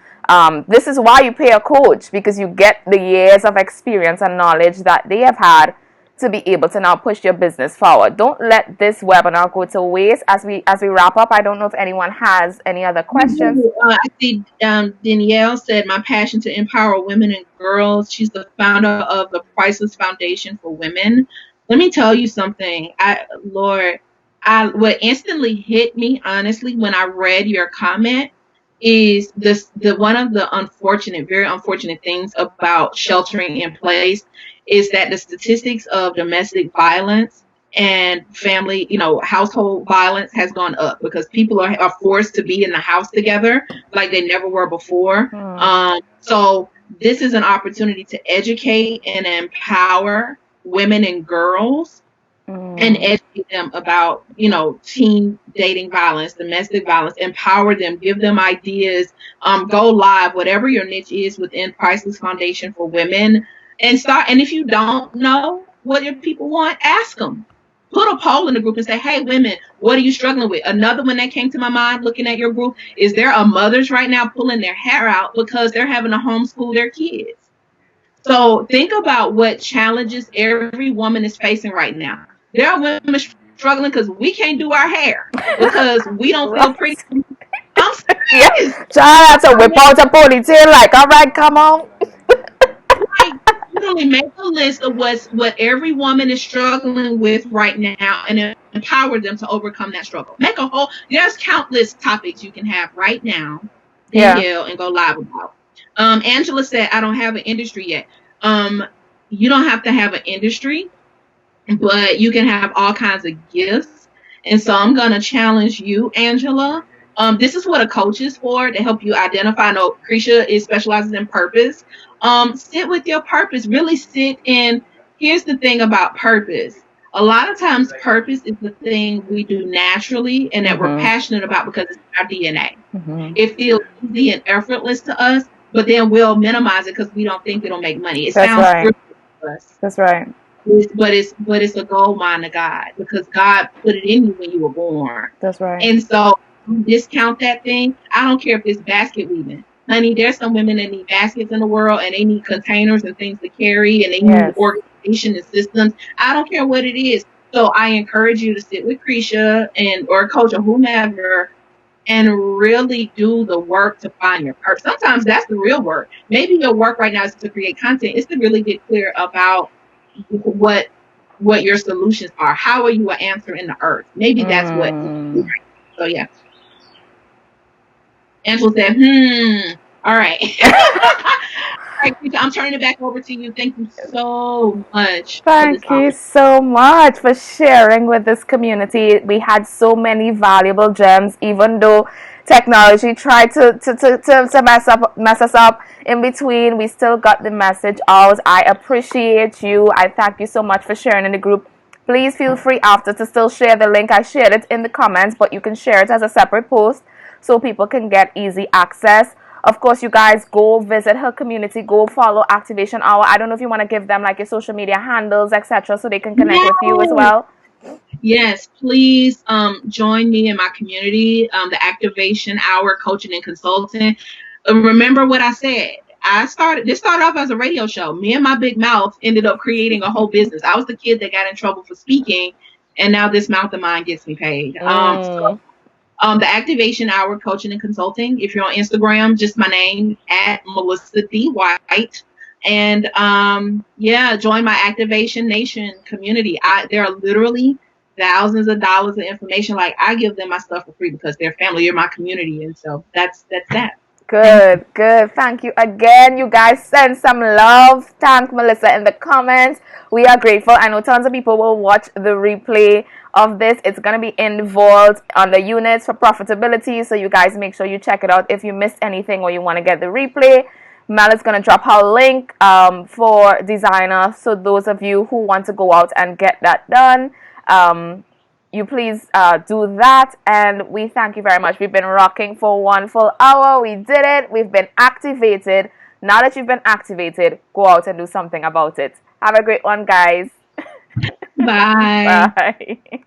This is why you pay a coach, because you get the years of experience and knowledge that they have had to be able to now push your business forward. Don't let this webinar go to waste. As we wrap up, I don't know if anyone has any other questions. I see Danielle said, my passion to empower women and girls. She's the founder of the Priceless Foundation for Women. Let me tell you something. What instantly hit me, honestly, when I read your comment is the one of the very unfortunate things about sheltering in place is that the statistics of domestic violence and family, household violence has gone up because people are forced to be in the house together like they never were before. So this is an opportunity to educate and empower women and girls and educate them about, teen dating violence, domestic violence, empower them, give them ideas, go live, whatever your niche is within Priceless Foundation for Women, and start. And if you don't know what your people want, ask them. Put a poll in the group and say, hey, women, what are you struggling with? Another one that came to my mind looking at your group is there are mothers right now pulling their hair out because they're having to homeschool their kids. So think about what challenges every woman is facing right now. There are women struggling because we can't do our hair because we don't feel pretty. I'm serious. Child, so whip out a ponytail, like, all right, come on. Like, literally make a list of what every woman is struggling with right now and empower them to overcome that struggle. There's countless topics you can have right now, Danielle, and go live about. Angela said, I don't have an industry yet. You don't have to have an industry, but you can have all kinds of gifts. And so I'm going to challenge you, Angela. This is what a coach is for, to help you identify. I know Krisha specializes in purpose. Sit with your purpose. Really sit in. Here's the thing about purpose. A lot of times purpose is the thing we do naturally and that we're passionate about because it's our DNA. It feels easy and effortless to us, but then we'll minimize it because we don't think it'll make money. It sounds right. To us. That's right. But it's a gold mine to God because God put it in you when you were born. That's right. And so discount that thing. I don't care if it's basket weaving. Honey, there's some women that need baskets in the world and they need containers and things to carry and they need organization and systems. I don't care what it is. So I encourage you to sit with Krisha or a coach or whomever and really do the work to find your purpose. Sometimes that's the real work. Maybe your work right now is to create content. It's to really get clear about what your solutions are. How are you an answer in the earth? Maybe that's what. So yeah. Angela said, all right. All right, I'm turning it back over to you. Thank you so much. Thank you so much for sharing with this community. We had so many valuable gems, even though technology tried to mess us up in between. We still got the message out. I appreciate you. I thank you so much for sharing in the group. Please feel free after to still share the link. I shared it in the comments, but you can share it as a separate post so people can get easy access. Of course, you guys go visit her community, go follow Activation Hour. I don't know if you want to give them like your social media handles, etc., so they can connect with you as well. Yes, please join me in my community, the Activation Hour Coaching and Consulting. Remember what I said. This started off as a radio show. Me and my big mouth ended up creating a whole business. I was the kid that got in trouble for speaking, and now this mouth of mine gets me paid. The Activation Hour Coaching and Consulting. If you're on Instagram, just my name at Melissa D. White. And join my Activation Nation community. There are literally thousands of dollars of information. Like I give them my stuff for free because they're family, you're my community, and so that's that. Good. Thank you again. You guys send some love. Thank Melissa in the comments. We are grateful. I know tons of people will watch the replay of this. It's going to be in the vault on the units for profitability. So you guys make sure you check it out. If you missed anything or you want to get the replay, Mel is going to drop her link for designer. So those of you who want to go out and get that done, you please do that, and we thank you very much. We've been rocking for 1 full hour. We did it. We've been activated. Now that you've been activated, go out and do something about it. Have a great one, guys. Bye. Bye.